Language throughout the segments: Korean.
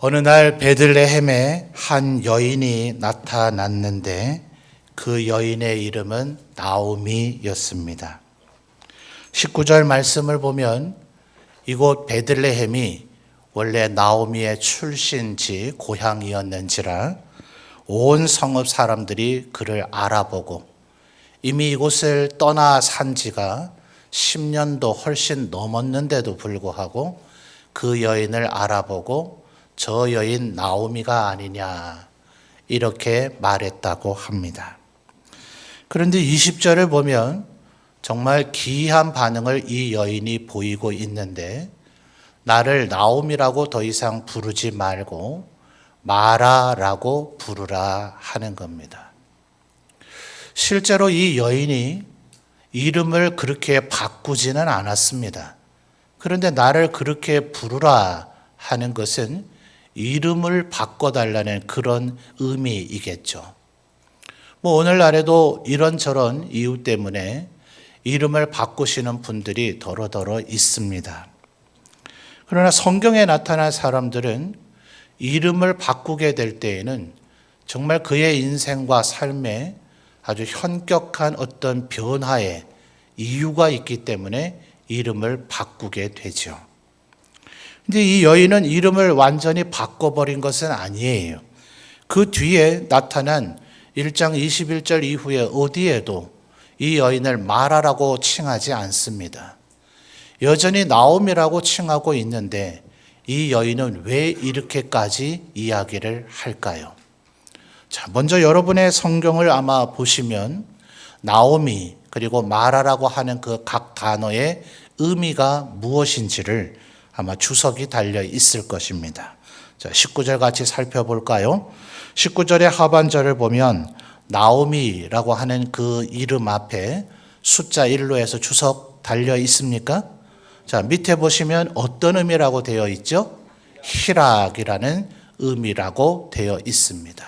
어느 날 베들레헴에 한 여인이 나타났는데 그 여인의 이름은 나오미였습니다. 19절 말씀을 보면 이곳 베들레헴이 원래 나오미의 출신지 고향이었는지라 온 성읍 사람들이 그를 알아보고 이미 이곳을 떠나 산 지가 10년도 훨씬 넘었는데도 불구하고 그 여인을 알아보고 저 여인 나오미가 아니냐 이렇게 말했다고 합니다. 그런데 20절을 보면 정말 기이한 반응을 이 여인이 보이고 있는데 나를 나오미라고 더 이상 부르지 말고 마라라고 부르라 하는 겁니다. 실제로 이 여인이 이름을 그렇게 바꾸지는 않았습니다. 그런데 나를 그렇게 부르라 하는 것은 이름을 바꿔달라는 그런 의미이겠죠. 오늘날에도 이런저런 이유 때문에 이름을 바꾸시는 분들이 더러더러 있습니다. 그러나 성경에 나타난 사람들은 이름을 바꾸게 될 때에는 정말 그의 인생과 삶에 아주 현격한 어떤 변화의 이유가 있기 때문에 이름을 바꾸게 되죠. 근데 이 여인은 이름을 완전히 바꿔버린 것은 아니에요. 그 뒤에 나타난 1장 21절 이후에 어디에도 이 여인을 마라라고 칭하지 않습니다. 여전히 나오미라고 칭하고 있는데 이 여인은 왜 이렇게까지 이야기를 할까요? 자, 먼저 여러분의 성경을 아마 보시면 나오미 그리고 마라라고 하는 그 각 단어의 의미가 무엇인지를 아마 주석이 달려 있을 것입니다. 자, 19절 같이 살펴볼까요? 19절의 하반절을 보면 나오미라고 하는 그 이름 앞에 숫자 1로 해서 주석 달려 있습니까? 자, 밑에 보시면 어떤 의미라고 되어 있죠? 희락이라는 의미라고 되어 있습니다.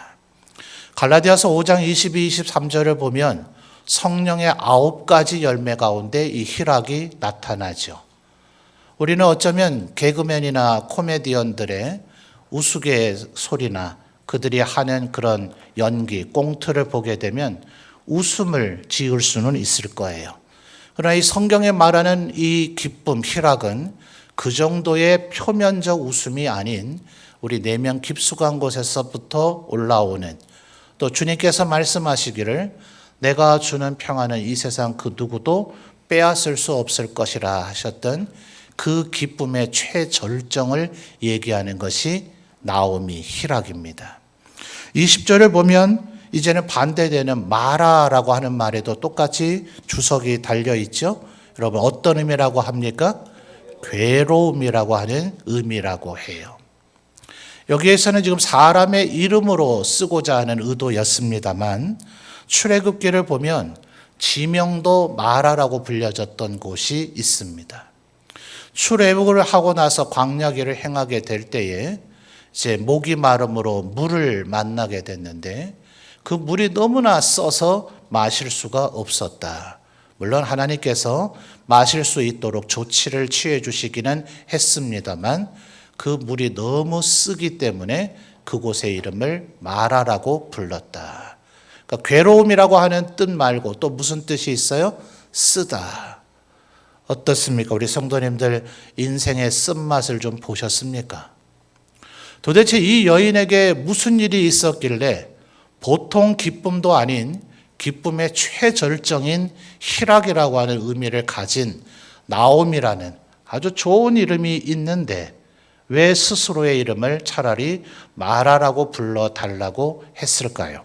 갈라디아서 5장 22, 23절을 보면 성령의 9가지 열매 가운데 이 희락이 나타나죠. 우리는 어쩌면 개그맨이나 코미디언들의 우스갯소리나 그들이 하는 그런 연기, 꽁트를 보게 되면 웃음을 지을 수는 있을 거예요. 그러나 이 성경에 말하는 이 기쁨, 희락은 그 정도의 표면적 웃음이 아닌 우리 내면 깊숙한 곳에서부터 올라오는, 또 주님께서 말씀하시기를 내가 주는 평안은 이 세상 그 누구도 빼앗을 수 없을 것이라 하셨던 그 기쁨의 최절정을 얘기하는 것이 나오미, 희락입니다. 20절을 보면 이제는 반대되는 마라라고 하는 말에도 똑같이 주석이 달려 있죠. 여러분 어떤 의미라고 합니까? 괴로움이라고 하는 의미라고 해요. 여기에서는 지금 사람의 이름으로 쓰고자 하는 의도였습니다만 출애굽기를 보면 지명도 마라라고 불려졌던 곳이 있습니다. 출애굽을 하고 나서 광야길을 행하게 될 때에 이제 목이 마름으로 물을 만나게 됐는데 그 물이 너무나 써서 마실 수가 없었다. 물론 하나님께서 마실 수 있도록 조치를 취해 주시기는 했습니다만 그 물이 너무 쓰기 때문에 그곳의 이름을 마라라고 불렀다. 그러니까 괴로움이라고 하는 뜻 말고 또 무슨 뜻이 있어요? 쓰다. 어떻습니까? 우리 성도님들 인생의 쓴맛을 좀 보셨습니까? 도대체 이 여인에게 무슨 일이 있었길래 보통 기쁨도 아닌 기쁨의 최절정인 희락이라고 하는 의미를 가진 나오미라는 아주 좋은 이름이 있는데 왜 스스로의 이름을 차라리 마라라고 불러달라고 했을까요?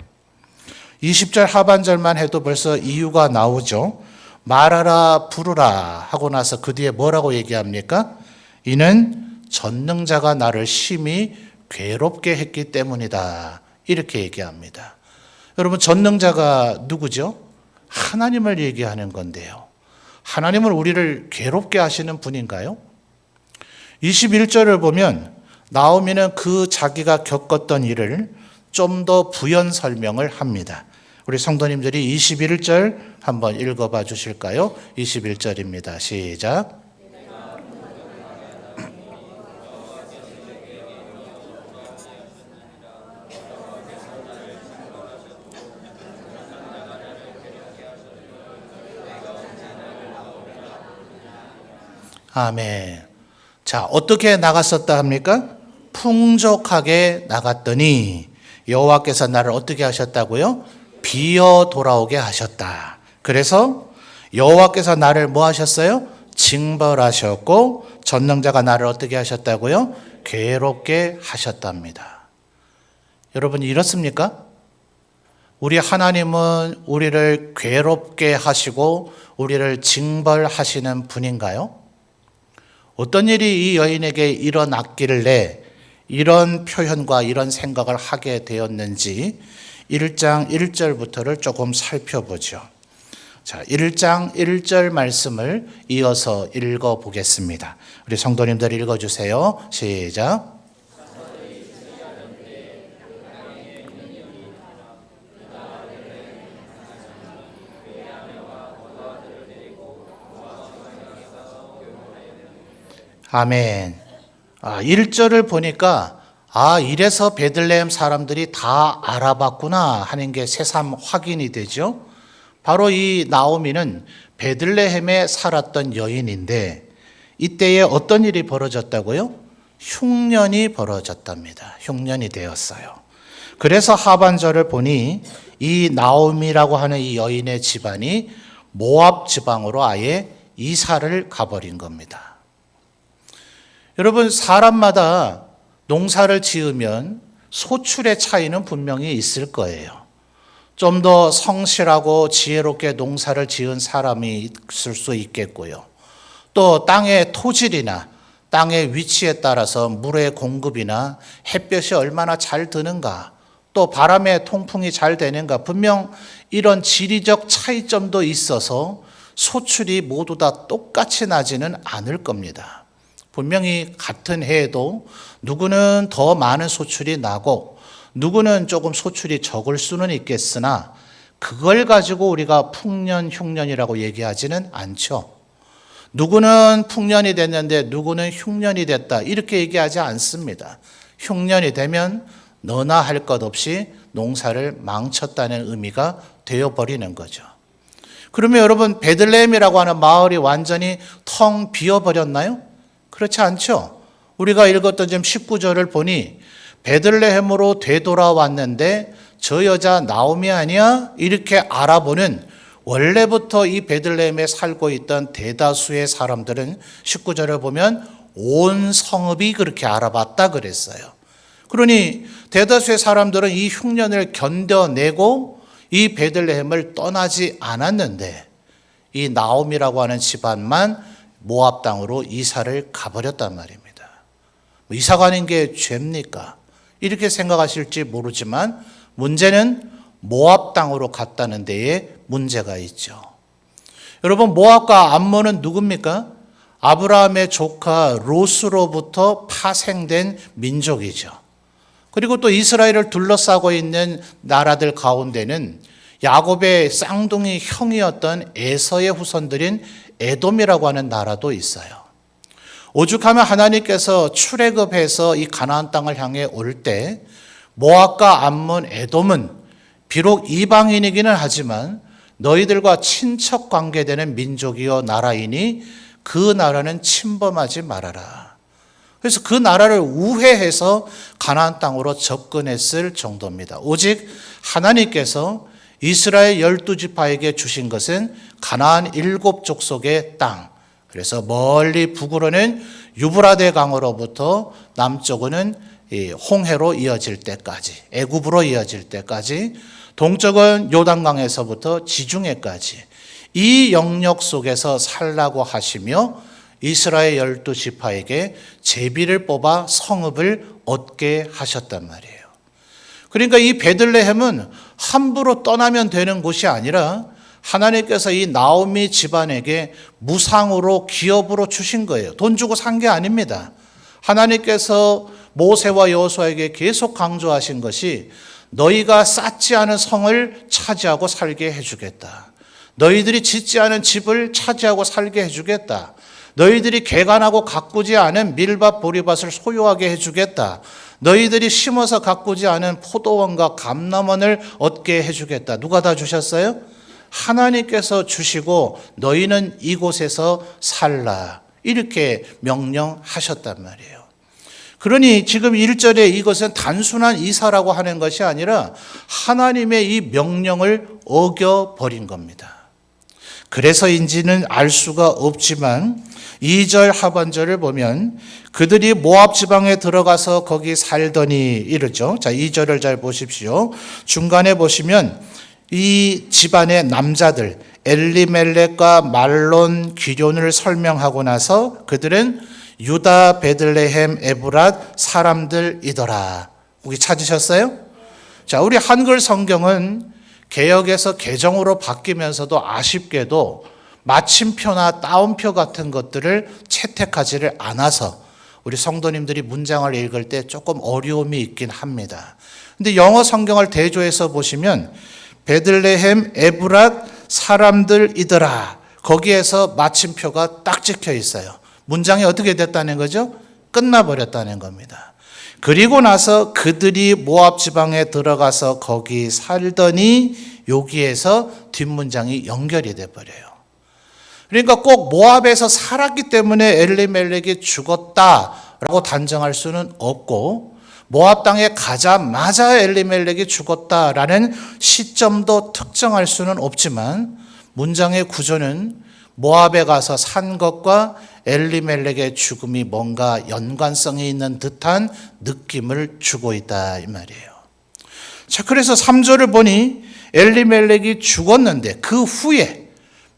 20절 하반절만 해도 벌써 이유가 나오죠. 말하라 부르라 하고 나서 그 뒤에 뭐라고 얘기합니까? 이는 전능자가 나를 심히 괴롭게 했기 때문이다. 이렇게 얘기합니다. 여러분 전능자가 누구죠? 하나님을 얘기하는 건데요. 하나님은 우리를 괴롭게 하시는 분인가요? 21절을 보면 나오미는 그 자기가 겪었던 일을 좀 더 부연 설명을 합니다. 우리 성도님들이 21절 한번 읽어봐 주실까요? 21절입니다. 시작. 아멘. 자, 어떻게 나갔었다 합니까? 풍족하게 나갔더니 여호와께서 나를 어떻게 하셨다고요? 비어 돌아오게 하셨다. 그래서 여호와께서 나를 뭐 하셨어요? 징벌하셨고 전능자가 나를 어떻게 하셨다고요? 괴롭게 하셨답니다. 여러분 이렇습니까? 우리 하나님은 우리를 괴롭게 하시고 우리를 징벌하시는 분인가요? 어떤 일이 이 여인에게 일어났길래 이런 표현과 이런 생각을 하게 되었는지 1장 1절부터를 조금 살펴보죠. 자, 1장 1절 말씀을 이어서 읽어보겠습니다. 우리 성도님들 읽어주세요. 시작. 아멘. 1절을 보니까 이래서 베들레헴 사람들이 다 알아봤구나 하는 게 새삼 확인이 되죠. 바로 이 나오미는 베들레헴에 살았던 여인인데 이때에 어떤 일이 벌어졌다고요? 흉년이 벌어졌답니다. 흉년이 되었어요. 그래서 하반절을 보니 이 나오미라고 하는 이 여인의 집안이 모압 지방으로 아예 이사를 가버린 겁니다. 여러분 사람마다 농사를 지으면 소출의 차이는 분명히 있을 거예요. 좀 더 성실하고 지혜롭게 농사를 지은 사람이 있을 수 있겠고요. 또 땅의 토질이나 땅의 위치에 따라서 물의 공급이나 햇볕이 얼마나 잘 드는가, 또 바람의 통풍이 잘 되는가, 분명 이런 지리적 차이점도 있어서 소출이 모두 다 똑같이 나지는 않을 겁니다. 분명히 같은 해에도 누구는 더 많은 소출이 나고 누구는 조금 소출이 적을 수는 있겠으나 그걸 가지고 우리가 풍년, 흉년이라고 얘기하지는 않죠. 누구는 풍년이 됐는데 누구는 흉년이 됐다 이렇게 얘기하지 않습니다. 흉년이 되면 너나 할 것 없이 농사를 망쳤다는 의미가 되어버리는 거죠. 그러면 여러분 베들레헴이라고 하는 마을이 완전히 텅 비어버렸나요? 그렇지 않죠. 우리가 읽었던 지금 19절을 보니 베들레헴으로 되돌아왔는데 저 여자 나오미 아니야? 이렇게 알아보는, 원래부터 이 베들레헴에 살고 있던 대다수의 사람들은 19절을 보면 온 성읍이 그렇게 알아봤다 그랬어요. 그러니 대다수의 사람들은 이 흉년을 견뎌내고 이 베들레헴을 떠나지 않았는데 이 나오미라고 하는 집안만 모압 땅으로 이사를 가버렸단 말입니다. 이사 가는 게 죄입니까? 이렇게 생각하실지 모르지만 문제는 모압 땅으로 갔다는 데에 문제가 있죠. 여러분 모압과 암몬은 누굽니까? 아브라함의 조카 롯으로부터 파생된 민족이죠. 그리고 또 이스라엘을 둘러싸고 있는 나라들 가운데는 야곱의 쌍둥이 형이었던 에서의 후손들인 에돔이라고 하는 나라도 있어요. 오죽하면 하나님께서 출애굽해서 이 가나안 땅을 향해 올 때 모압과 암몬, 에돔은 비록 이방인이기는 하지만 너희들과 친척 관계되는 민족이요 나라이니 그 나라는 침범하지 말아라. 그래서 그 나라를 우회해서 가나안 땅으로 접근했을 정도입니다. 오직 하나님께서 이스라엘 12지파에게 주신 것은 가나안 7족속의 땅. 그래서 멀리 북으로는 유브라데 강으로부터 남쪽은 홍해로 이어질 때까지, 애굽으로 이어질 때까지, 동쪽은 요단강에서부터 지중해까지 이 영역 속에서 살라고 하시며 이스라엘 12지파에게 제비를 뽑아 성읍을 얻게 하셨단 말이에요. 그러니까 이 베들레헴은 함부로 떠나면 되는 곳이 아니라 하나님께서 이 나오미 집안에게 무상으로 기업으로 주신 거예요. 돈 주고 산 게 아닙니다. 하나님께서 모세와 여호수아에게 계속 강조하신 것이 너희가 쌓지 않은 성을 차지하고 살게 해주겠다. 너희들이 짓지 않은 집을 차지하고 살게 해주겠다. 너희들이 개간하고 가꾸지 않은 밀밭 보리밭을 소유하게 해주겠다. 너희들이 심어서 가꾸지 않은 포도원과 감람원을 얻게 해주겠다. 누가 다 주셨어요? 하나님께서 주시고 너희는 이곳에서 살라. 이렇게 명령하셨단 말이에요. 그러니 지금 1절에 이것은 단순한 이사라고 하는 것이 아니라 하나님의 이 명령을 어겨버린 겁니다. 그래서인지는 알 수가 없지만 2절 하반절을 보면 그들이 모압 지방에 들어가서 거기 살더니 이르죠. 자, 2절을 잘 보십시오. 중간에 보시면 이 집안의 남자들 엘리멜렉과 말론 기럐을 설명하고 나서 그들은 유다 베들레헴 에브랏 사람들이더라. 여기 찾으셨어요? 자, 우리 한글 성경은 개역에서 개정으로 바뀌면서도 아쉽게도 마침표나 따옴표 같은 것들을 채택하지를 않아서 우리 성도님들이 문장을 읽을 때 조금 어려움이 있긴 합니다. 근데 영어 성경을 대조해서 보시면 베들레헴 에브랏 사람들이더라. 거기에서 마침표가 딱 찍혀 있어요. 문장이 어떻게 됐다는 거죠? 끝나버렸다는 겁니다. 그리고 나서 그들이 모압 지방에 들어가서 거기 살더니 여기에서 뒷문장이 연결이 돼버려요. 그러니까 꼭 모압에서 살았기 때문에 엘리멜렉이 죽었다라고 단정할 수는 없고 모압 땅에 가자마자 엘리멜렉이 죽었다라는 시점도 특정할 수는 없지만 문장의 구조는 모압에 가서 산 것과 엘리멜렉의 죽음이 뭔가 연관성이 있는 듯한 느낌을 주고 있다 이 말이에요. 자, 그래서 3절을 보니 엘리멜렉이 죽었는데 그 후에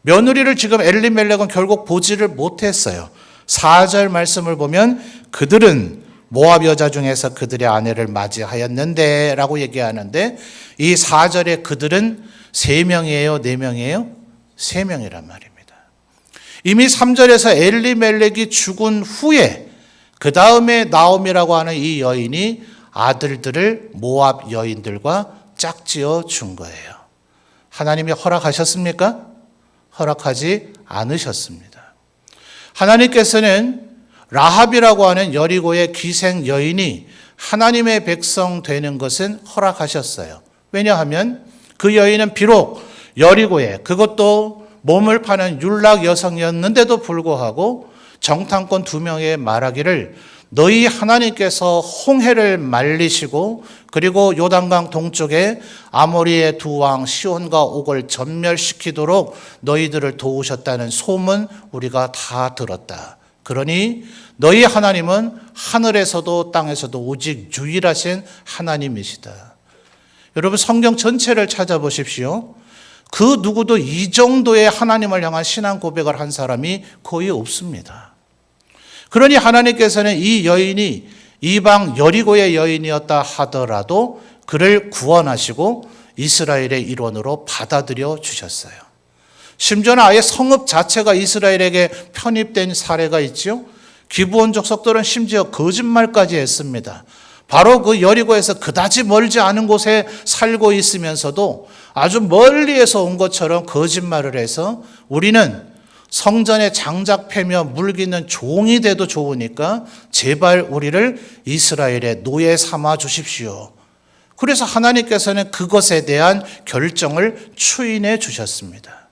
며느리를 지금 엘리멜렉은 결국 보지를 못했어요. 4절 말씀을 보면 그들은 모압 여자 중에서 그들의 아내를 맞이하였는데 라고 얘기하는데 이 4절에 그들은 3명이에요? 4명이에요? 3명이란 말입니다. 이미 3절에서 엘리멜렉이 죽은 후에 그 다음에 나옴이라고 하는 이 여인이 아들들을 모압 여인들과 짝지어 준 거예요. 하나님이 허락하셨습니까? 허락하지 않으셨습니다. 하나님께서는 라합이라고 하는 여리고의 기생 여인이 하나님의 백성 되는 것은 허락하셨어요. 왜냐하면 그 여인은 비록 여리고에 그것도 몸을 파는 율락 여성이었는데도 불구하고 정탐꾼 2명의 말하기를 너희 하나님께서 홍해를 말리시고 그리고 요단강 동쪽에 아모리의 2왕 시온과 옥을 전멸시키도록 너희들을 도우셨다는 소문 우리가 다 들었다. 그러니 너희 하나님은 하늘에서도 땅에서도 오직 유일하신 하나님이시다. 여러분 성경 전체를 찾아보십시오. 그 누구도 이 정도의 하나님을 향한 신앙 고백을 한 사람이 거의 없습니다. 그러니 하나님께서는 이 여인이 이방 여리고의 여인이었다 하더라도 그를 구원하시고 이스라엘의 일원으로 받아들여 주셨어요. 심지어는 아예 성읍 자체가 이스라엘에게 편입된 사례가 있죠. 기브온 족속들은 심지어 거짓말까지 했습니다. 바로 그 여리고에서 그다지 멀지 않은 곳에 살고 있으면서도 아주 멀리에서 온 것처럼 거짓말을 해서 우리는 성전에 장작 패며 물기는 종이 돼도 좋으니까 제발 우리를 이스라엘의 노예 삼아 주십시오. 그래서 하나님께서는 그것에 대한 결정을 추인해 주셨습니다.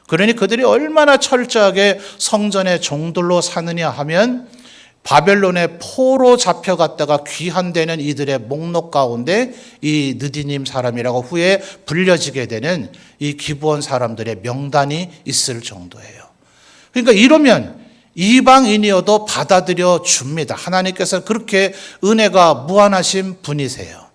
그러니 그들이 얼마나 철저하게 성전의 종들로 사느냐 하면 바벨론의 포로 잡혀갔다가 귀환되는 이들의 목록 가운데 이 느디님 사람이라고 후에 불려지게 되는 이 기브온 사람들의 명단이 있을 정도예요. 그러니까 이러면 이방인이어도 받아들여 줍니다. 하나님께서 그렇게 은혜가 무한하신 분이세요.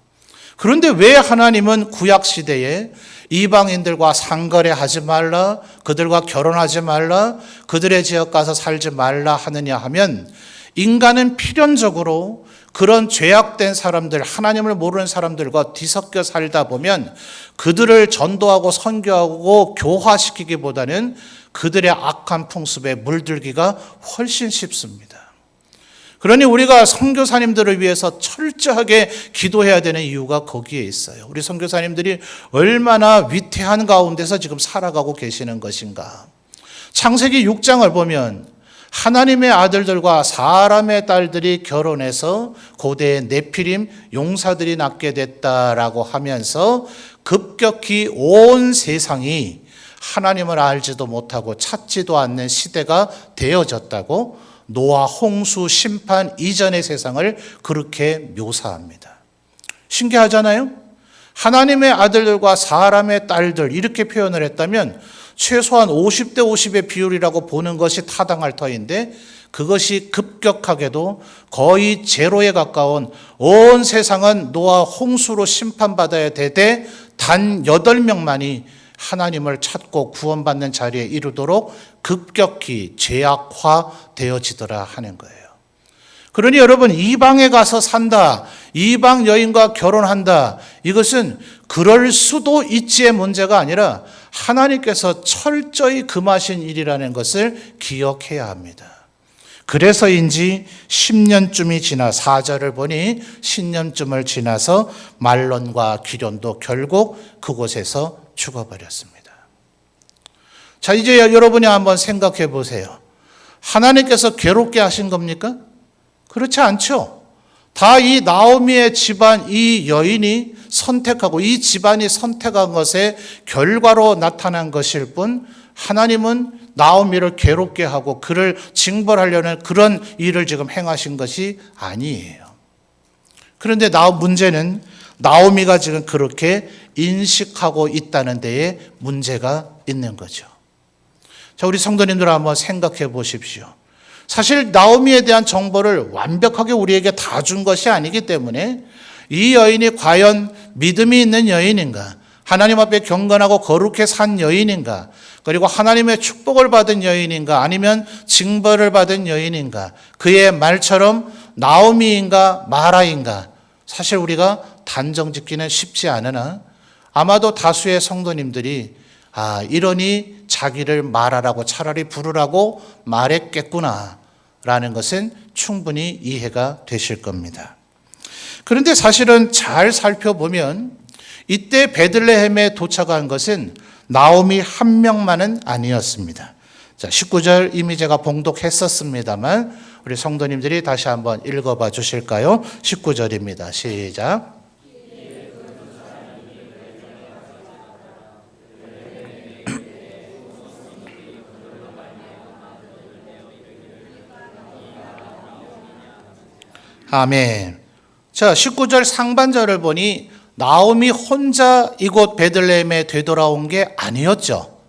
그런데 왜 하나님은 구약시대에 이방인들과 상거래하지 말라, 그들과 결혼하지 말라, 그들의 지역 가서 살지 말라 하느냐 하면 인간은 필연적으로 그런 죄악된 사람들, 하나님을 모르는 사람들과 뒤섞여 살다 보면 그들을 전도하고 선교하고 교화시키기보다는 그들의 악한 풍습에 물들기가 훨씬 쉽습니다. 그러니 우리가 선교사님들을 위해서 철저하게 기도해야 되는 이유가 거기에 있어요. 우리 선교사님들이 얼마나 위태한 가운데서 지금 살아가고 계시는 것인가. 창세기 6장을 보면 하나님의 아들들과 사람의 딸들이 결혼해서 고대의 네피림 용사들이 낳게 됐다라고 하면서 급격히 온 세상이 하나님을 알지도 못하고 찾지도 않는 시대가 되어졌다고 노아 홍수 심판 이전의 세상을 그렇게 묘사합니다. 신기하잖아요? 하나님의 아들들과 사람의 딸들 이렇게 표현을 했다면 최소한 50대 50의 비율이라고 보는 것이 타당할 터인데 그것이 급격하게도 거의 제로에 가까운 온 세상은 노아 홍수로 심판받아야 되되 단 8명만이 하나님을 찾고 구원받는 자리에 이르도록 급격히 죄악화되어지더라 하는 거예요. 그러니 여러분, 이방에 가서 산다, 이방 여인과 결혼한다, 이것은 그럴 수도 있지의 문제가 아니라 하나님께서 철저히 금하신 일이라는 것을 기억해야 합니다. 그래서인지 10년쯤이 지나 4절을 보니 10년쯤을 지나서 말론과 기련도 결국 그곳에서 죽어버렸습니다. 자, 이제 여러분이 한번 생각해 보세요. 하나님께서 괴롭게 하신 겁니까? 그렇지 않죠. 다 이 나오미의 집안, 이 여인이 선택하고 이 집안이 선택한 것의 결과로 나타난 것일 뿐 하나님은 나오미를 괴롭게 하고 그를 징벌하려는 그런 일을 지금 행하신 것이 아니에요. 그런데 문제는 나오미가 지금 그렇게 인식하고 있다는 데에 문제가 있는 거죠. 자, 우리 성도님들 한번 생각해 보십시오. 사실 나오미에 대한 정보를 완벽하게 우리에게 다 준 것이 아니기 때문에 이 여인이 과연 믿음이 있는 여인인가, 하나님 앞에 경건하고 거룩해 산 여인인가, 그리고 하나님의 축복을 받은 여인인가, 아니면 징벌을 받은 여인인가, 그의 말처럼 나오미인가 마라인가, 사실 우리가 단정 짓기는 쉽지 않으나 아마도 다수의 성도님들이 이러니 자기를 마라라고 차라리 부르라고 말했겠구나 라는 것은 충분히 이해가 되실 겁니다. 그런데 사실은 잘 살펴보면 이때 베들레헴에 도착한 것은 나오미 한 명만은 아니었습니다. 자, 19절 이미 제가 봉독했었습니다만 우리 성도님들이 다시 한번 읽어봐 주실까요? 19절입니다. 시작. 아멘. 자, 19절 상반절을 보니 나오미 혼자 이곳 베들레헴에 되돌아온 게 아니었죠.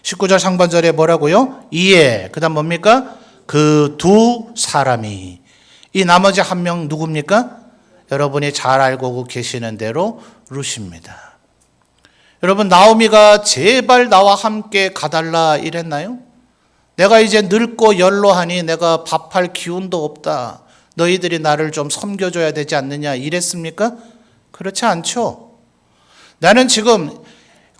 19절 상반절에 뭐라고요? 이에, 그 다음 뭡니까? 그 두 사람이. 이 나머지 한 명 누굽니까? 여러분이 잘 알고 계시는 대로 룻입니다. 여러분, 나오미가 제발 나와 함께 가달라 이랬나요? 내가 이제 늙고 연로하니 내가 밥할 기운도 없다. 너희들이 나를 좀 섬겨줘야 되지 않느냐 이랬습니까? 그렇지 않죠. 나는 지금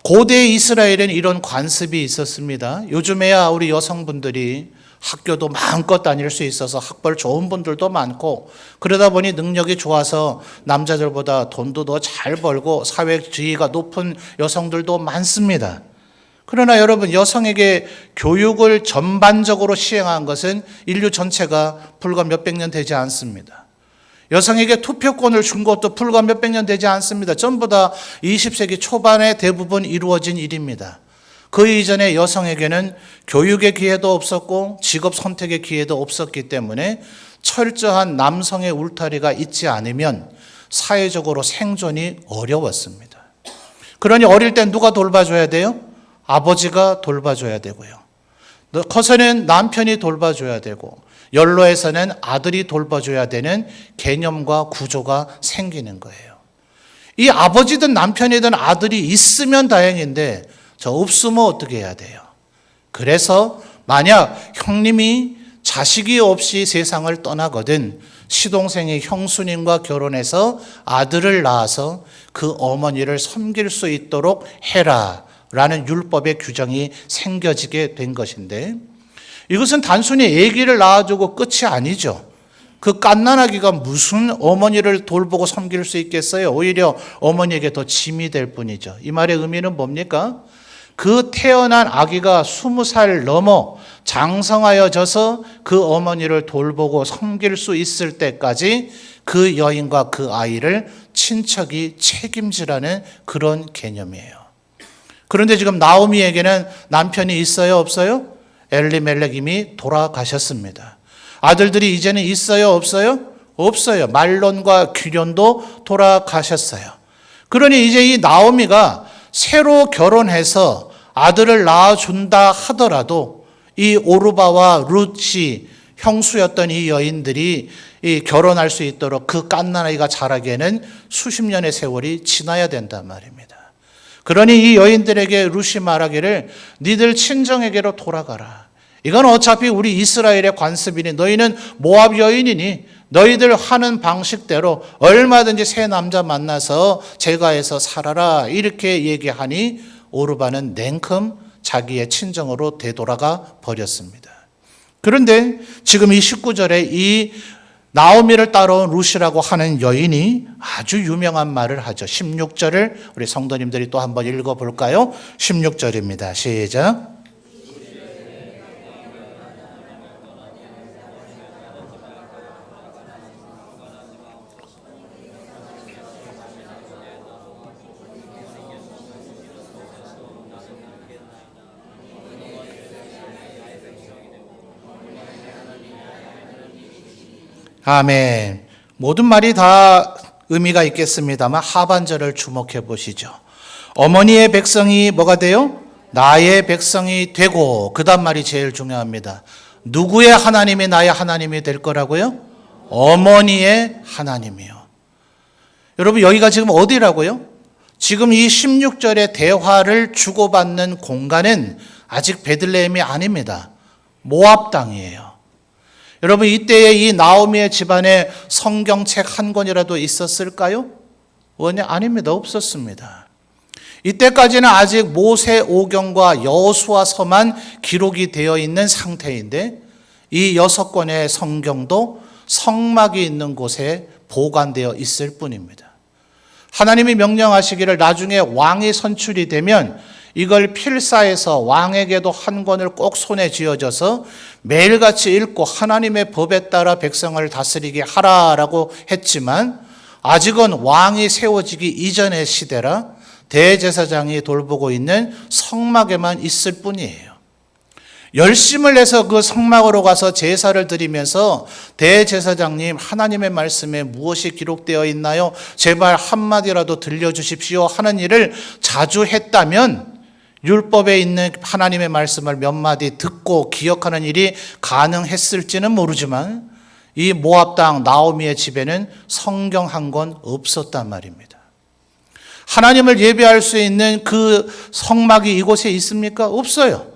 고대 이스라엘엔 이런 관습이 있었습니다. 요즘에야 우리 여성분들이 학교도 마음껏 다닐 수 있어서 학벌 좋은 분들도 많고 그러다 보니 능력이 좋아서 남자들보다 돈도 더 잘 벌고 사회 지위가 높은 여성들도 많습니다. 그러나 여러분, 여성에게 교육을 전반적으로 시행한 것은 인류 전체가 불과 몇백 년 되지 않습니다. 여성에게 투표권을 준 것도 불과 몇백 년 되지 않습니다. 전부 다 20세기 초반에 대부분 이루어진 일입니다. 그 이전에 여성에게는 교육의 기회도 없었고 직업 선택의 기회도 없었기 때문에 철저한 남성의 울타리가 있지 않으면 사회적으로 생존이 어려웠습니다. 그러니 어릴 때 누가 돌봐줘야 돼요? 아버지가 돌봐줘야 되고요. 커서는 남편이 돌봐줘야 되고 연로에서는 아들이 돌봐줘야 되는 개념과 구조가 생기는 거예요. 이 아버지든 남편이든 아들이 있으면 다행인데 저 없으면 어떻게 해야 돼요? 그래서 만약 형님이 자식이 없이 세상을 떠나거든 시동생이 형수님과 결혼해서 아들을 낳아서 그 어머니를 섬길 수 있도록 해라 라는 율법의 규정이 생겨지게 된 것인데 이것은 단순히 아기를 낳아주고 끝이 아니죠. 그 갓난아기가 무슨 어머니를 돌보고 섬길 수 있겠어요? 오히려 어머니에게 더 짐이 될 뿐이죠. 이 말의 의미는 뭡니까? 그 태어난 아기가 20살 넘어 장성하여져서 그 어머니를 돌보고 섬길 수 있을 때까지 그 여인과 그 아이를 친척이 책임지라는 그런 개념이에요. 그런데 지금 나오미에게는 남편이 있어요, 없어요? 엘리멜렉 이미 돌아가셨습니다. 아들들이 이제는 있어요, 없어요? 없어요. 말론과 귀련도 돌아가셨어요. 그러니 이제 이 나오미가 새로 결혼해서 아들을 낳아준다 하더라도 이 오르바와 룻이 형수였던 이 여인들이 이 결혼할 수 있도록 그 갓난아이가 자라기에는 수십 년의 세월이 지나야 된단 말입니다. 그러니 이 여인들에게 룻이 말하기를 니들 친정에게로 돌아가라. 이건 어차피 우리 이스라엘의 관습이니 너희는 모압 여인이니 너희들 하는 방식대로 얼마든지 새 남자 만나서 제가해서 살아라. 이렇게 얘기하니 오르바는 냉큼 자기의 친정으로 되돌아가 버렸습니다. 그런데 지금 이 19절에 이 나오미를 따라온 룻이라고 하는 여인이 아주 유명한 말을 하죠. 16절을 우리 성도님들이 또 한번 읽어볼까요? 16절입니다. 시작. 아멘. 모든 말이 다 의미가 있겠습니다만 하반절을 주목해 보시죠. 어머니의 백성이 뭐가 돼요? 나의 백성이 되고, 그 다음 말이 제일 중요합니다. 누구의 하나님이 나의 하나님이 될 거라고요? 어머니의 하나님이요. 여러분 여기가 지금 어디라고요? 지금 이 16절의 대화를 주고받는 공간은 아직 베들레헴이 아닙니다. 모압 땅이에요. 여러분 이때에 이 나오미의 집안에 성경책 한 권이라도 있었을까요? 아닙니다. 없었습니다. 이때까지는 아직 모세오경과 여호수아서만 기록이 되어 있는 상태인데 이 6권의 성경도 성막이 있는 곳에 보관되어 있을 뿐입니다. 하나님이 명령하시기를 나중에 왕이 선출이 되면 이걸 필사해서 왕에게도 한 권을 꼭 손에 쥐어져서 매일같이 읽고 하나님의 법에 따라 백성을 다스리게 하라라고 했지만 아직은 왕이 세워지기 이전의 시대라 대제사장이 돌보고 있는 성막에만 있을 뿐이에요. 열심을 내서 그 성막으로 가서 제사를 드리면서 대제사장님 하나님의 말씀에 무엇이 기록되어 있나요? 제발 한마디라도 들려주십시오 하는 일을 자주 했다면 율법에 있는 하나님의 말씀을 몇 마디 듣고 기억하는 일이 가능했을지는 모르지만 이 모압 땅 나오미의 집에는 성경 한 권 없었단 말입니다. 하나님을 예배할 수 있는 그 성막이 이곳에 있습니까? 없어요.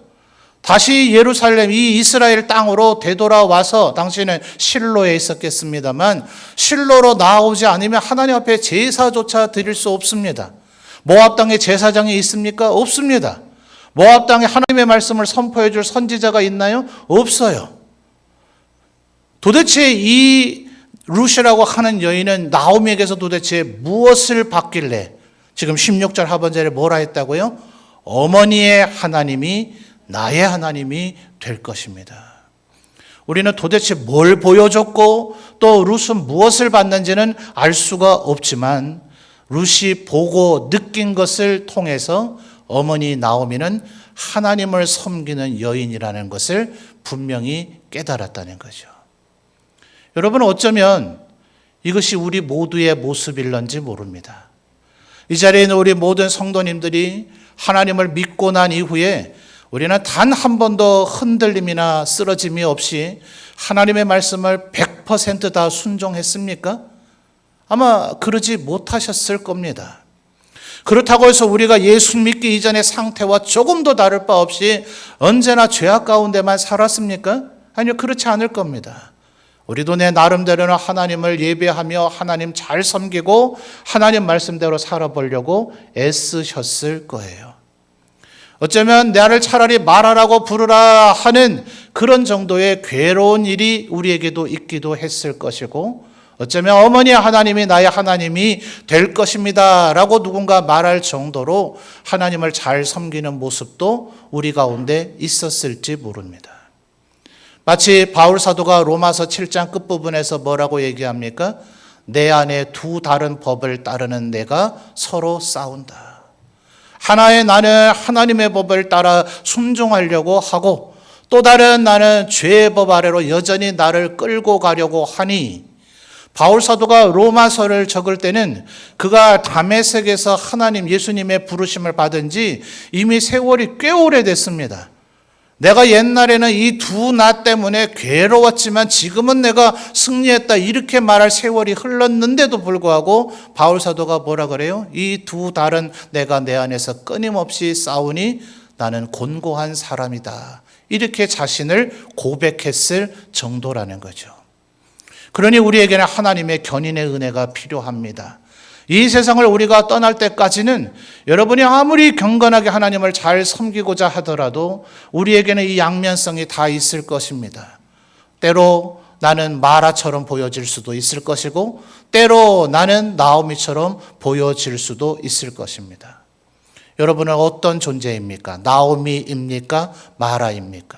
다시 예루살렘 이 이스라엘 땅으로 되돌아와서 당시에는 실로에 있었겠습니다만 실로로 나오지 않으면 하나님 앞에 제사조차 드릴 수 없습니다. 모압 땅에 제사장이 있습니까? 없습니다. 모압 땅에 하나님의 말씀을 선포해 줄 선지자가 있나요? 없어요. 도대체 이 룻이라고 하는 여인은 나오미에게서 도대체 무엇을 받길래 지금 16절 하반절에 뭐라 했다고요? 어머니의 하나님이 나의 하나님이 될 것입니다. 우리는 도대체 뭘 보여줬고 또 룻은 무엇을 받는지는 알 수가 없지만 룻이 보고 느낀 것을 통해서 어머니 나오미는 하나님을 섬기는 여인이라는 것을 분명히 깨달았다는 거죠. 여러분 어쩌면 이것이 우리 모두의 모습일런지 모릅니다. 이 자리에 있는 우리 모든 성도님들이 하나님을 믿고 난 이후에 우리는 단 한 번도 흔들림이나 쓰러짐이 없이 하나님의 말씀을 100% 다 순종했습니까? 아마 그러지 못하셨을 겁니다. 그렇다고 해서 우리가 예수 믿기 이전의 상태와 조금도 다를 바 없이 언제나 죄악 가운데만 살았습니까? 아니요, 그렇지 않을 겁니다. 우리도 내 나름대로는 하나님을 예배하며 하나님 잘 섬기고 하나님 말씀대로 살아보려고 애쓰셨을 거예요. 어쩌면 나를 차라리 말하라고 부르라 하는 그런 정도의 괴로운 일이 우리에게도 있기도 했을 것이고 어쩌면 어머니의 하나님이 나의 하나님이 될 것입니다 라고 누군가 말할 정도로 하나님을 잘 섬기는 모습도 우리 가운데 있었을지 모릅니다. 마치 바울 사도가 로마서 7장 끝부분에서 뭐라고 얘기합니까? 내 안에 두 다른 법을 따르는 내가 서로 싸운다. 하나의 나는 하나님의 법을 따라 순종하려고 하고 또 다른 나는 죄의 법 아래로 여전히 나를 끌고 가려고 하니 바울 사도가 로마서를 적을 때는 그가 다메섹에서 하나님 예수님의 부르심을 받은 지 이미 세월이 꽤 오래됐습니다. 내가 옛날에는 이 두 나 때문에 괴로웠지만 지금은 내가 승리했다 이렇게 말할 세월이 흘렀는데도 불구하고 바울 사도가 뭐라 그래요? 이 두 달은 내가 내 안에서 끊임없이 싸우니 나는 곤고한 사람이다. 이렇게 자신을 고백했을 정도라는 거죠. 그러니 우리에게는 하나님의 견인의 은혜가 필요합니다. 이 세상을 우리가 떠날 때까지는 여러분이 아무리 경건하게 하나님을 잘 섬기고자 하더라도 우리에게는 이 양면성이 다 있을 것입니다. 때로 나는 마라처럼 보여질 수도 있을 것이고 때로 나는 나오미처럼 보여질 수도 있을 것입니다. 여러분은 어떤 존재입니까? 나오미입니까? 마라입니까?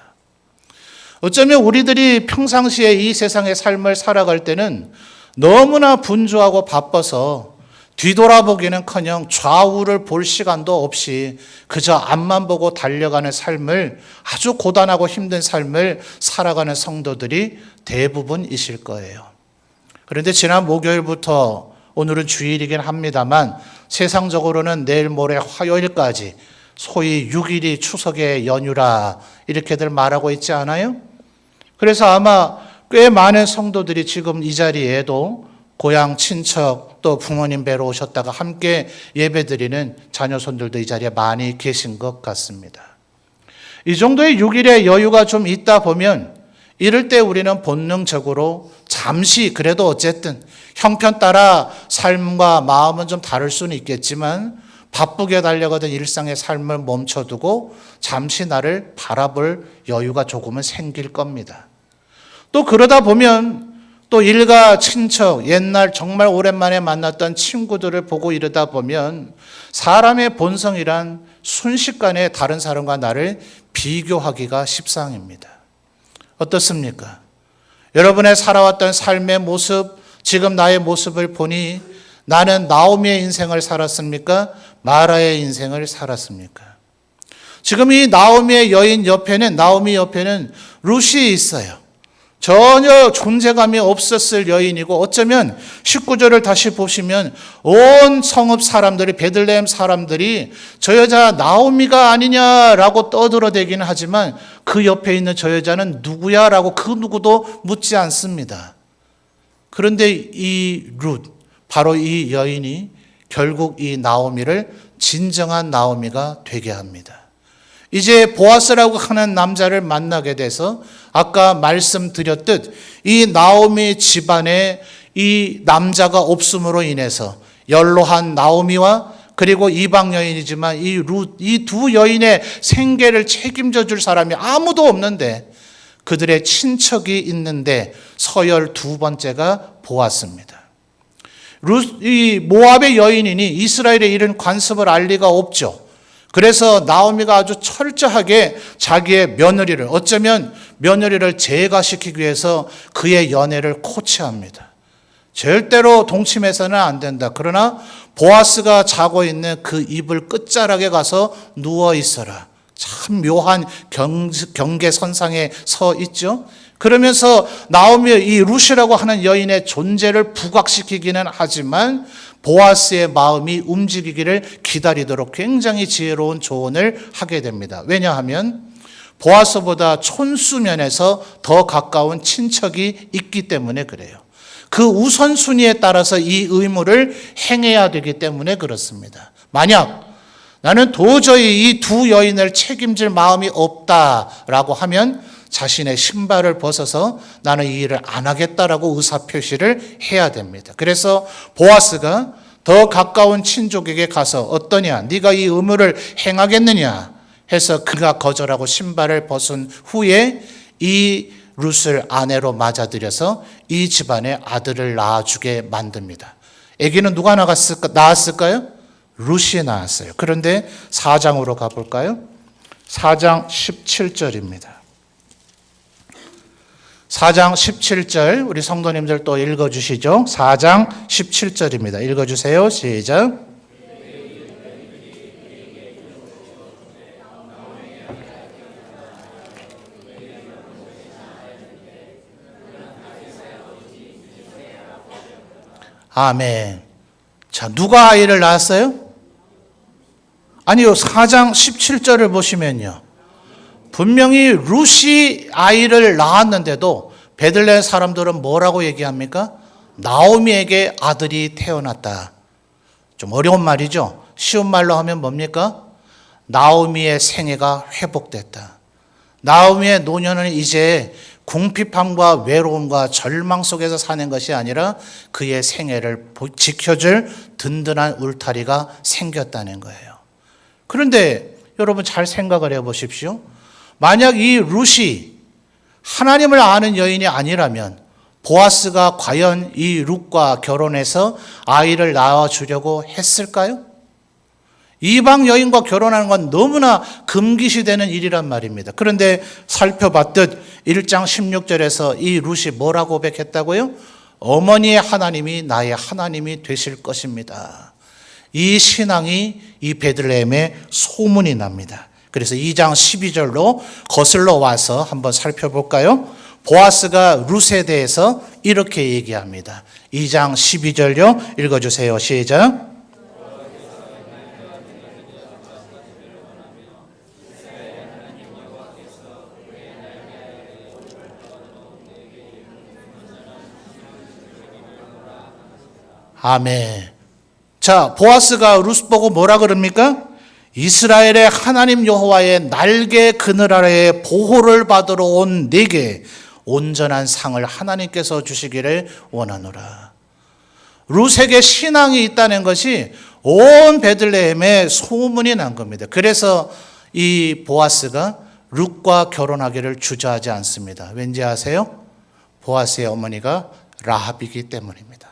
어쩌면 우리들이 평상시에 이 세상의 삶을 살아갈 때는 너무나 분주하고 바빠서 뒤돌아보기는커녕 좌우를 볼 시간도 없이 그저 앞만 보고 달려가는 삶을, 아주 고단하고 힘든 삶을 살아가는 성도들이 대부분이실 거예요. 그런데 지난 목요일부터 오늘은 주일이긴 합니다만 세상적으로는 내일 모레 화요일까지 소위 6일이 추석의 연휴라 이렇게들 말하고 있지 않아요? 그래서 아마 꽤 많은 성도들이 지금 이 자리에도 고향 친척 또 부모님 뵈러 오셨다가 함께 예배드리는 자녀손들도 이 자리에 많이 계신 것 같습니다. 이 정도의 6일의 여유가 좀 있다 보면 이럴 때 우리는 본능적으로 잠시 그래도 어쨌든 형편 따라 삶과 마음은 좀 다를 수는 있겠지만 바쁘게 달려가던 일상의 삶을 멈춰두고 잠시 나를 바라볼 여유가 조금은 생길 겁니다. 또 그러다 보면 또 일가 친척, 옛날 정말 오랜만에 만났던 친구들을 보고 이러다 보면 사람의 본성이란 순식간에 다른 사람과 나를 비교하기가 십상입니다. 어떻습니까? 여러분의 살아왔던 삶의 모습, 지금 나의 모습을 보니 나는 나오미의 인생을 살았습니까? 마라의 인생을 살았습니까? 지금 이 나오미 옆에는 룻이 있어요. 전혀 존재감이 없었을 여인이고 어쩌면 19절을 다시 보시면 온 성읍 사람들이 베들레헴 사람들이 저 여자 나오미가 아니냐라고 떠들어대기는 하지만 그 옆에 있는 저 여자는 누구야? 라고 그 누구도 묻지 않습니다. 그런데 이 룻, 바로 이 여인이 결국 이 나오미를 진정한 나오미가 되게 합니다. 이제 보아스라고 하는 남자를 만나게 돼서 아까 말씀드렸듯 이 나오미 집안에 이 남자가 없음으로 인해서 연로한 나오미와 그리고 이방 여인이지만 이 룻, 이 두 여인의 생계를 책임져 줄 사람이 아무도 없는데 그들의 친척이 있는데 서열 두 번째가 보아스입니다. 룻, 이 모압의 여인이니 이스라엘에 이런 관습을 알 리가 없죠. 그래서 나오미가 아주 철저하게 자기의 며느리를, 어쩌면 며느리를 제거시키기 위해서 그의 연애를 코치합니다. 절대로 동침해서는 안 된다. 그러나 보아스가 자고 있는 그 이불 끝자락에 가서 누워 있어라. 참 묘한 경계선상에 서 있죠. 그러면서 나오미 이 룻이라고 하는 여인의 존재를 부각시키기는 하지만 보아스의 마음이 움직이기를 기다리도록 굉장히 지혜로운 조언을 하게 됩니다. 왜냐하면 보아스보다 촌수면에서 더 가까운 친척이 있기 때문에 그래요. 그 우선순위에 따라서 이 의무를 행해야 되기 때문에 그렇습니다. 만약 나는 도저히 이 두 여인을 책임질 마음이 없다라고 하면 자신의 신발을 벗어서 나는 이 일을 안 하겠다라고 의사표시를 해야 됩니다. 그래서 보아스가 더 가까운 친족에게 가서 어떠냐? 네가 이 의무를 행하겠느냐? 해서 그가 거절하고 신발을 벗은 후에 이 룻을 아내로 맞아들여서 이 집안에 아들을 낳아주게 만듭니다. 아기는 누가 낳았을까요? 룻이 낳았어요. 그런데 4장으로 가볼까요? 4장 17절입니다. 4장 17절 우리 성도님들 또 읽어주시죠. 4장 17절입니다. 읽어주세요. 시작. 아멘. 자, 누가 아이를 낳았어요? 아니요, 4장 17절을 보시면요. 분명히 룻이 아이를 낳았는데도 베들레헴 사람들은 뭐라고 얘기합니까? 나오미에게 아들이 태어났다. 좀 어려운 말이죠. 쉬운 말로 하면 뭡니까? 나오미의 생애가 회복됐다. 나오미의 노년은 이제 궁핍함과 외로움과 절망 속에서 사는 것이 아니라 그의 생애를 지켜줄 든든한 울타리가 생겼다는 거예요. 그런데 여러분 잘 생각을 해보십시오. 만약 이 룻이 하나님을 아는 여인이 아니라면 보아스가 과연 이 룻과 결혼해서 아이를 낳아주려고 했을까요? 이방 여인과 결혼하는 건 너무나 금기시되는 일이란 말입니다. 그런데 살펴봤듯 1장 16절에서 이 룻이 뭐라고 고백했다고요? 어머니의 하나님이 나의 하나님이 되실 것입니다. 이 신앙이 이 베들레헴에 소문이 납니다. 그래서 2장 12절로 거슬러 와서 한번 살펴볼까요? 보아스가 룻에 대해서 이렇게 얘기합니다. 2장 12절요. 읽어주세요. 시작. 아멘. 자, 보아스가 룻 보고 뭐라 그럽니까? 이스라엘의 하나님 여호와의 날개 그늘 아래에 보호를 받으러 온 네게 온전한 상을 하나님께서 주시기를 원하노라. 룻에게 신앙이 있다는 것이 온 베들레헴에 소문이 난 겁니다. 그래서 이 보아스가 룻과 결혼하기를 주저하지 않습니다. 왠지 아세요? 보아스의 어머니가 라합이기 때문입니다.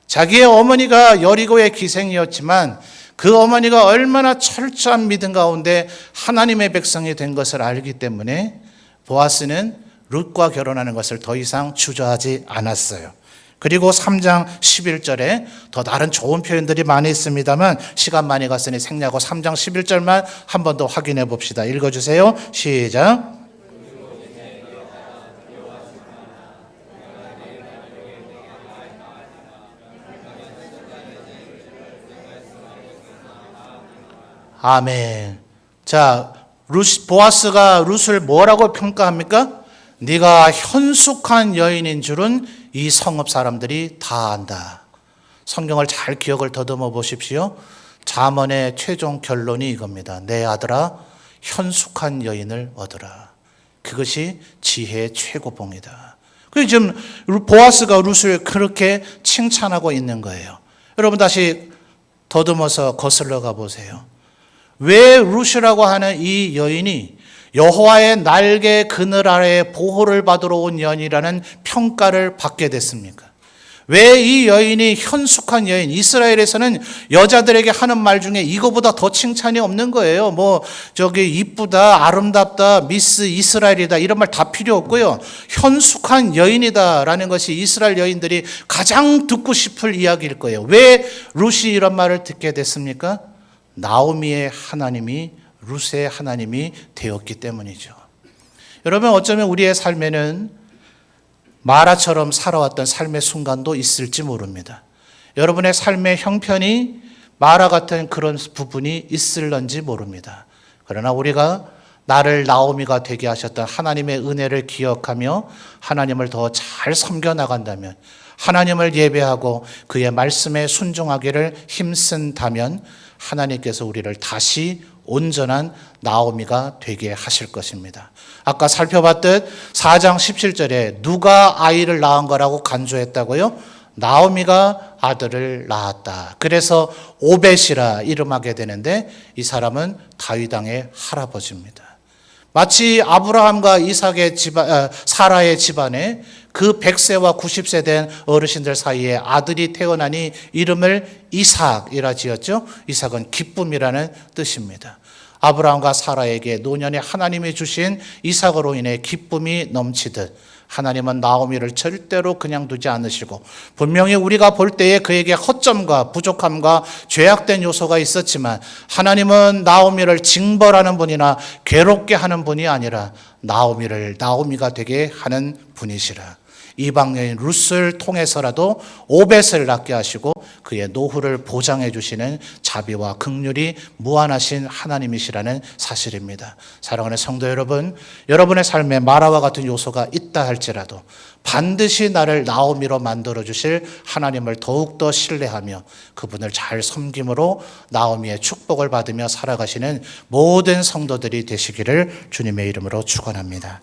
자기의 어머니가 여리고의 기생이었지만 그 어머니가 얼마나 철저한 믿음 가운데 하나님의 백성이 된 것을 알기 때문에 보아스는 룻과 결혼하는 것을 더 이상 주저하지 않았어요. 그리고 3장 11절에 더 다른 좋은 표현들이 많이 있습니다만 시간 많이 갔으니 생략하고 3장 11절만 한 번 더 확인해 봅시다. 읽어주세요. 시작. 아멘. 자, 보아스가 룻을 뭐라고 평가합니까? 네가 현숙한 여인인 줄은 이 성읍 사람들이 다 안다. 성경을 잘 기억을 더듬어 보십시오. 잠언의 최종 결론이 이겁니다. 내 아들아, 현숙한 여인을 얻으라. 그것이 지혜의 최고봉이다. 그래서 지금 보아스가 룻을 그렇게 칭찬하고 있는 거예요. 여러분 다시 더듬어서 거슬러 가보세요. 왜 룻이라고 하는 이 여인이 여호와의 날개 그늘 아래에 보호를 받으러 온 여인이라는 평가를 받게 됐습니까? 왜 이 여인이 현숙한 여인, 이스라엘에서는 여자들에게 하는 말 중에 이거보다 더 칭찬이 없는 거예요. 이쁘다, 아름답다, 미스 이스라엘이다 이런 말 다 필요 없고요. 현숙한 여인이다라는 것이 이스라엘 여인들이 가장 듣고 싶을 이야기일 거예요. 왜 룻이 이런 말을 듣게 됐습니까? 나오미의 하나님이 룻의 하나님이 되었기 때문이죠. 여러분 어쩌면 우리의 삶에는 마라처럼 살아왔던 삶의 순간도 있을지 모릅니다. 여러분의 삶의 형편이 마라 같은 그런 부분이 있을런지 모릅니다. 그러나 우리가 나를 나오미가 되게 하셨던 하나님의 은혜를 기억하며 하나님을 더 잘 섬겨나간다면, 하나님을 예배하고 그의 말씀에 순종하기를 힘쓴다면 하나님께서 우리를 다시 온전한 나오미가 되게 하실 것입니다. 아까 살펴봤듯 4장 17절에 누가 아이를 낳은 거라고 간주했다고요? 나오미가 아들을 낳았다. 그래서 오벳이라 이름하게 되는데 이 사람은 다윗 왕의 할아버지입니다. 마치 아브라함과 이삭의 집안, 사라의 집안에 그 100세와 90세 된 어르신들 사이에 아들이 태어나니 이름을 이삭이라 지었죠. 이삭은 기쁨이라는 뜻입니다. 아브라함과 사라에게 노년에 하나님이 주신 이삭으로 인해 기쁨이 넘치듯 하나님은 나오미를 절대로 그냥 두지 않으시고, 분명히 우리가 볼 때에 그에게 허점과 부족함과 죄악된 요소가 있었지만 하나님은 나오미를 징벌하는 분이나 괴롭게 하는 분이 아니라 나오미를 나오미가 되게 하는 분이시라. 이방 여인 룻을 통해서라도 오벳을 낳게 하시고 그의 노후를 보장해 주시는 자비와 긍휼이 무한하신 하나님이시라는 사실입니다. 사랑하는 성도 여러분, 여러분의 삶에 마라와 같은 요소가 있다 할지라도 반드시 나를 나오미로 만들어 주실 하나님을 더욱더 신뢰하며 그분을 잘 섬김으로 나오미의 축복을 받으며 살아가시는 모든 성도들이 되시기를 주님의 이름으로 축원합니다.